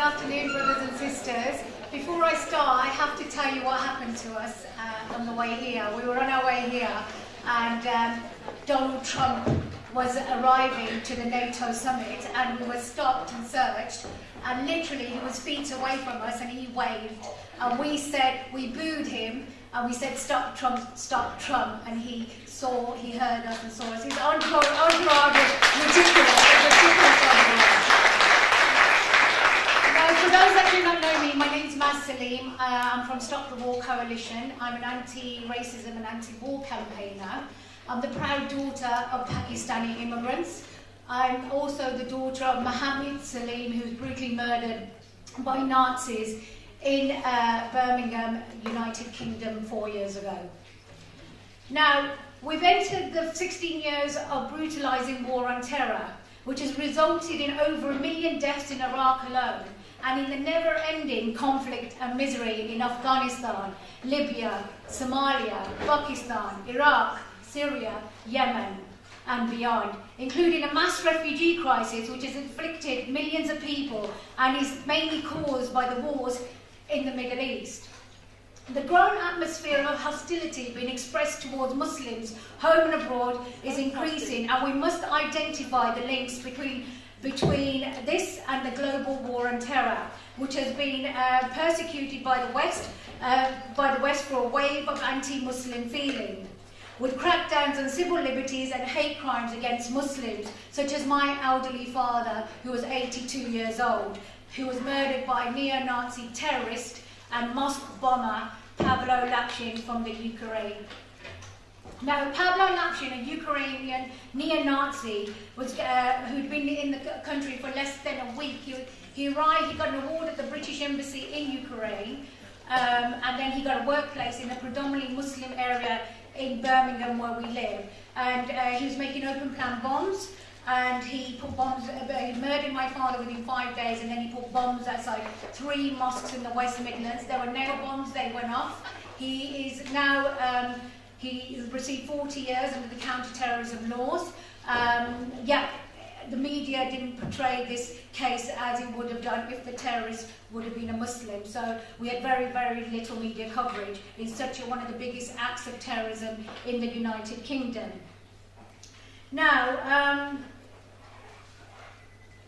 afternoon, brothers and sisters. Before I start, I have to tell you what happened to us on the way here. We were on our way here, and Donald Trump was arriving to the NATO summit, and we were stopped and searched, and literally he was feet away from us, and he waved, and we booed him, and we said, "Stop Trump," and he heard us and saw us. His entourage was ridiculous. For those that do not know me, my name is Saleem. I'm from Stop the War Coalition. I'm an anti-racism and anti-war campaigner. I'm the proud daughter of Pakistani immigrants. I'm also the daughter of Mohammed Saleem, who was brutally murdered by Nazis in Birmingham, United Kingdom 4 years ago. Now, we've entered the 16 years of brutalizing war on terror, which has resulted in over 1 million deaths in Iraq alone, and in the never-ending conflict and misery in Afghanistan, Libya, Somalia, Pakistan, Iraq, Syria, Yemen, and beyond, including a mass refugee crisis which has inflicted millions of people and is mainly caused by the wars in the Middle East. The growing atmosphere of hostility being expressed towards Muslims, home and abroad, is increasing, and we must identify the links between this and the global war on terror, which has been persecuted by the West for a wave of anti-Muslim feeling, with crackdowns on civil liberties and hate crimes against Muslims, such as my elderly father, who was 82 years old, who was murdered by neo-Nazi terrorist and mosque bomber Pavlo Lapshin from the Ukraine. Now, Pavlo Lapshin, a Ukrainian neo-Nazi, who'd been in the country for less than a week. He arrived, he got an award at the British Embassy in Ukraine, and then he got a workplace in a predominantly Muslim area in Birmingham where we live. And he was making open plan bombs, and he put bombs, he murdered my father within 5 days, and then he put bombs outside 3 mosques in the West Midlands. There were nail bombs, they went off. He is now... He received 40 years under the counter-terrorism laws. The media didn't portray this case as it would have done if the terrorist would have been a Muslim. So we had very, very little media coverage in one of the biggest acts of terrorism in the United Kingdom. Now,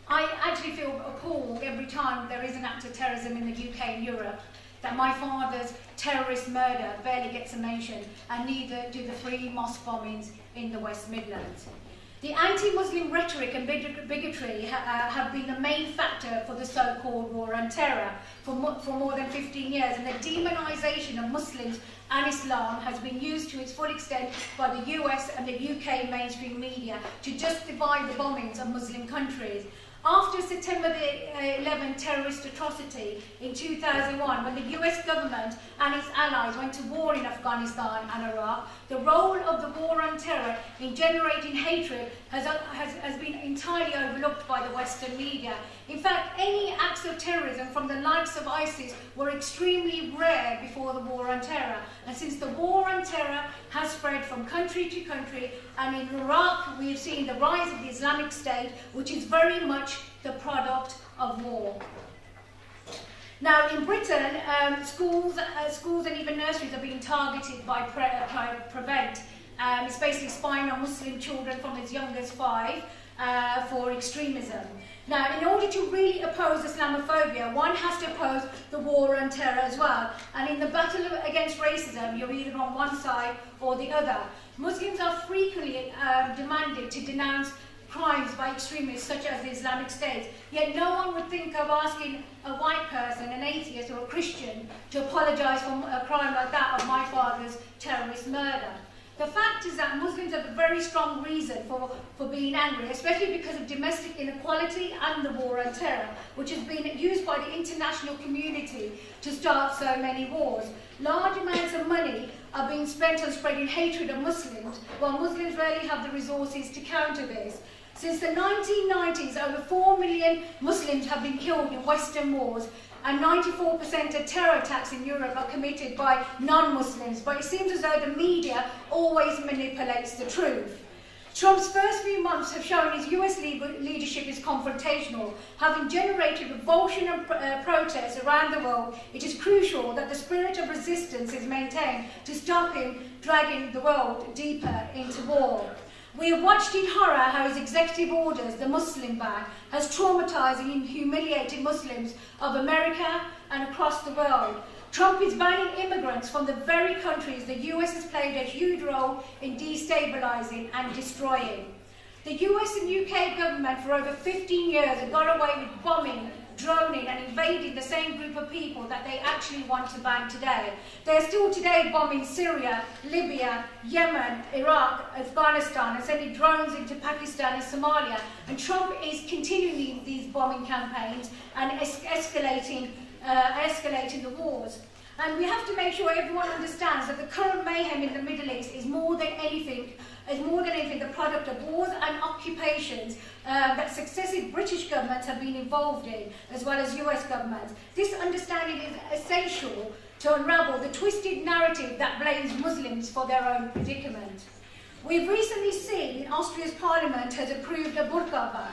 I actually feel appalled every time there is an act of terrorism in the UK and Europe, that my father's terrorist murder barely gets a mention, and neither do the 3 mosque bombings in the West Midlands. The anti-Muslim rhetoric and bigotry have been the main factor for the so-called war on terror for more than 15 years, and the demonisation of Muslims and Islam has been used to its full extent by the US and the UK mainstream media to justify the bombings of Muslim countries. After September the 11th terrorist atrocity in 2001, when the US government and its allies went to war in Afghanistan and Iraq, the role of the war on terror in generating hatred has been entirely overlooked by the Western media. In fact, any acts of terrorism from the likes of ISIS were extremely rare before the war on terror. And since the war on terror has spread from country to country, and in Iraq we have seen the rise of the Islamic State, which is very much the product of war. Now, in Britain, schools and even nurseries are being targeted by Prevent. It's basically spying on Muslim children from as young as 5 for extremism. Now, in order to really oppose Islamophobia, one has to oppose the war on terror as well. And in the battle against racism, you're either on one side or the other. Muslims are frequently demanded to denounce crimes by extremists such as the Islamic State, yet no one would think of asking a white person, an atheist or a Christian, to apologise for a crime like that of my father's terrorist murder. The fact is that Muslims have a very strong reason for being angry, especially because of domestic inequality and the war on terror, which has been used by the international community to start so many wars. Large amounts of money are being spent on spreading hatred of Muslims, while Muslims rarely have the resources to counter this. Since the 1990s, over 4 million Muslims have been killed in Western wars, and 94% of terror attacks in Europe are committed by non-Muslims, but it seems as though the media always manipulates the truth. Trump's first few months have shown his US leadership is confrontational. Having generated revulsion and protests around the world, it is crucial that the spirit of resistance is maintained to stop him dragging the world deeper into war. We have watched in horror how his executive orders, the Muslim ban, has traumatized and humiliated Muslims of America and across the world. Trump is banning immigrants from the very countries the US has played a huge role in destabilizing and destroying. The US and UK government for over 15 years have got away with bombing, droning and invading the same group of people that they actually want to ban today. They are still today bombing Syria, Libya, Yemen, Iraq, Afghanistan and sending drones into Pakistan and Somalia. And Trump is continuing these bombing campaigns and escalating the wars. And we have to make sure everyone understands that the current mayhem in the Middle East is more than anything the product of wars and occupations that successive British governments have been involved in, as well as US governments. This understanding is essential to unravel the twisted narrative that blames Muslims for their own predicament. We've recently seen Austria's parliament has approved a burqa ban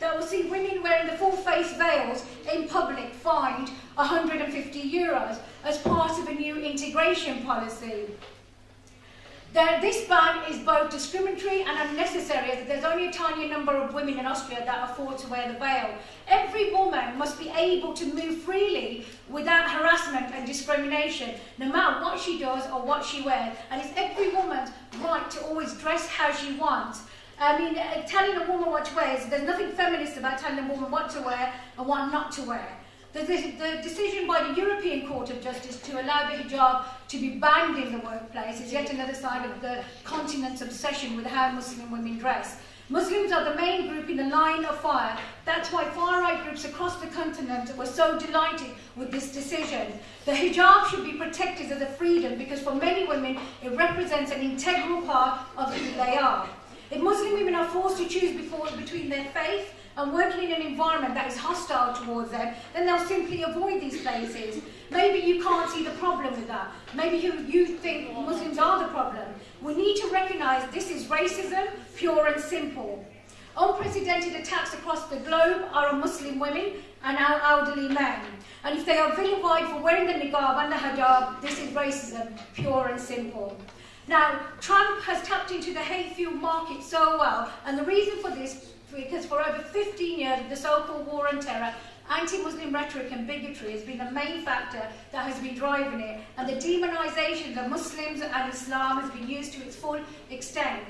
that will see women wearing the full-face veils in public fined €150 as part of a new integration policy. This ban is both discriminatory and unnecessary, as there's only a tiny number of women in Austria that afford to wear the veil. Every woman must be able to move freely without harassment and discrimination, no matter what she does or what she wears. And it's every woman's right to always dress how she wants. I mean, telling a woman what to wear, there's nothing feminist about telling a woman what to wear and what not to wear. The decision by the European Court of Justice to allow the hijab to be banned in the workplace is yet another sign of the continent's obsession with how Muslim women dress. Muslims are the main group in the line of fire. That's why far-right groups across the continent were so delighted with this decision. The hijab should be protected as a freedom because for many women it represents an integral part of who they are. If Muslim women are forced to choose between their faith and working in an environment that is hostile towards them, then they'll simply avoid these places. Maybe you can't see the problem with that. Maybe you think Muslims are the problem. We need to recognise this is racism, pure and simple. Unprecedented attacks across the globe are on Muslim women and our elderly men. And if they are vilified for wearing the niqab and the hijab, this is racism, pure and simple. Now, Trump has tapped into the hate-fueled market so well, and the reason for this, because for over 15 years, the so-called war on terror, anti-Muslim rhetoric and bigotry has been the main factor that has been driving it, and the demonisation of Muslims and Islam has been used to its full extent.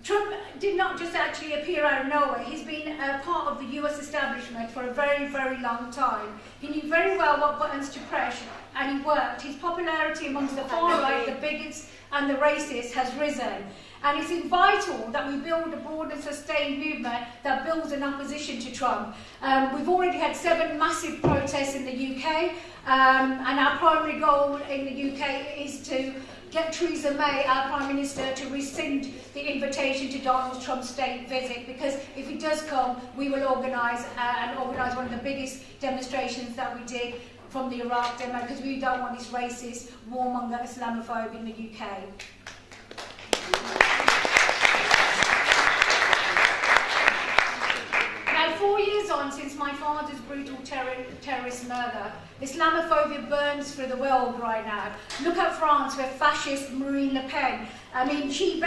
Trump did not just actually appear out of nowhere. He's been a part of the US establishment for a very, very long time. He knew very well what buttons to press, and he worked. His popularity amongst the far-right, the bigots and the racists has risen. And it's vital that we build a broad and sustained movement that builds an opposition to Trump. We've already had 7 massive protests in the UK, and our primary goal in the UK is to get Theresa May, our Prime Minister, to rescind the invitation to Donald Trump's state visit, because if he does come, we will organise one of the biggest demonstrations that we did from the Iraq demo, because we don't want this racist, warmonger Islamophobe in the UK. Now, 4 years on since my father's brutal terrorist murder, Islamophobia burns through the world right now. Look at France, where fascist Marine Le Pen, I mean, she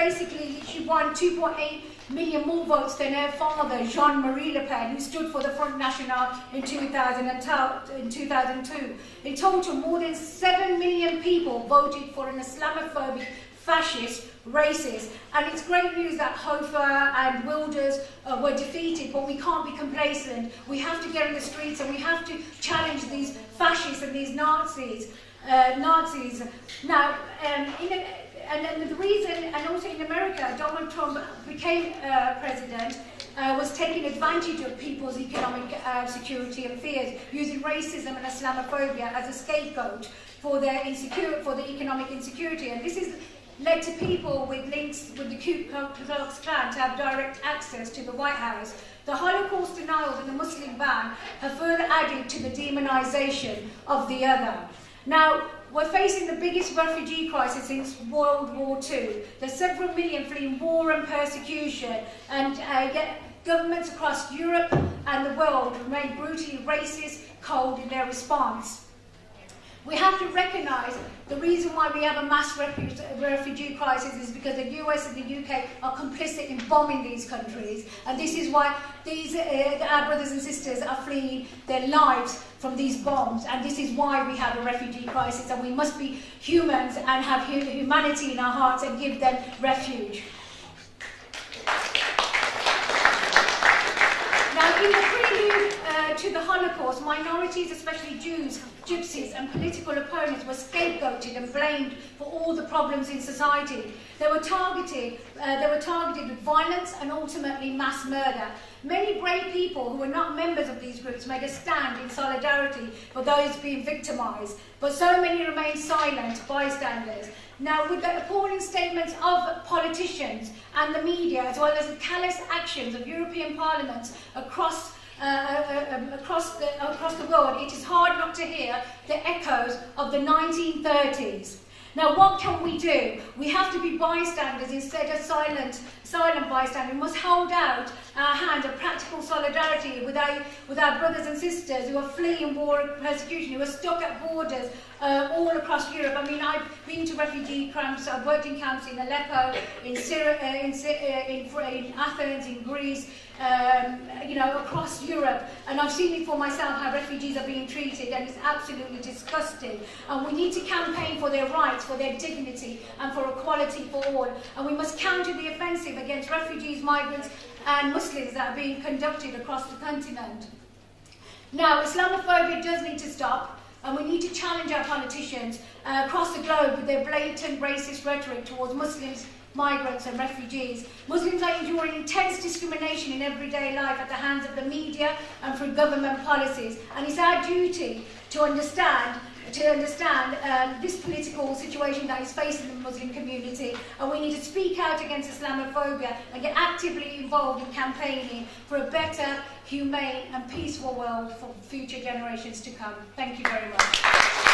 won 2.8 million more votes than her father, Jean-Marie Le Pen, who stood for the Front National in 2002. In total, more than 7 million people voted for an Islamophobic, fascist, racist. And it's great news that Hofer and Wilders were defeated, but we can't be complacent. We have to get in the streets and we have to challenge these fascists and these Nazis. Now, and the reason, and also in America, Donald Trump became president, was taking advantage of people's economic security and fears, using racism and Islamophobia as a scapegoat for the economic insecurity. And this has led to people with links with the Ku Klux Klan to have direct access to the White House. The Holocaust denials and the Muslim ban have further added to the demonization of the other. Now, We're facing the biggest refugee crisis since World War II. There's several million fleeing war and persecution, and yet governments across Europe and the world remain brutally racist, cold in their response. We have to recognise the reason why we have a mass refugee crisis is because the US and the UK are complicit in bombing these countries, and this is why our brothers and sisters are fleeing their lives from these bombs, and this is why we have a refugee crisis, and we must be humans and have humanity in our hearts and give them refuge. Now, in the prelude to the Holocaust, minorities, especially Jews, Gypsies and political opponents were scapegoated and blamed for all the problems in society. They were targeted with violence and ultimately mass murder. Many brave people who were not members of these groups made a stand in solidarity for those being victimised, but so many remained silent bystanders. Now, with the appalling statements of politicians and the media, as well as the callous actions of European parliaments across the world, it is hard not to hear the echoes of the 1930s. Now, what can we do? We have to be bystanders instead of silent bystanders. We must hold out our hand of practical solidarity with our brothers and sisters who are fleeing war and persecution, who are stuck at borders all across Europe. I mean, I've been to refugee camps. I've worked in camps in Aleppo, in Syria, in Athens, in Greece, across Europe, and I've seen it for myself how refugees are being treated, and it's absolutely disgusting. And we need to campaign for their rights, for their dignity, and for equality for all. And we must counter the offensive against refugees, migrants, and Muslims that are being conducted across the continent. Now, Islamophobia does need to stop, and we need to challenge our politicians across the globe with their blatant racist rhetoric towards Muslims, migrants and refugees. Muslims are enduring intense discrimination in everyday life at the hands of the media and through government policies, and it's our duty to understand this political situation that is facing the Muslim community, and we need to speak out against Islamophobia and get actively involved in campaigning for a better, humane and peaceful world for future generations to come. Thank you very much.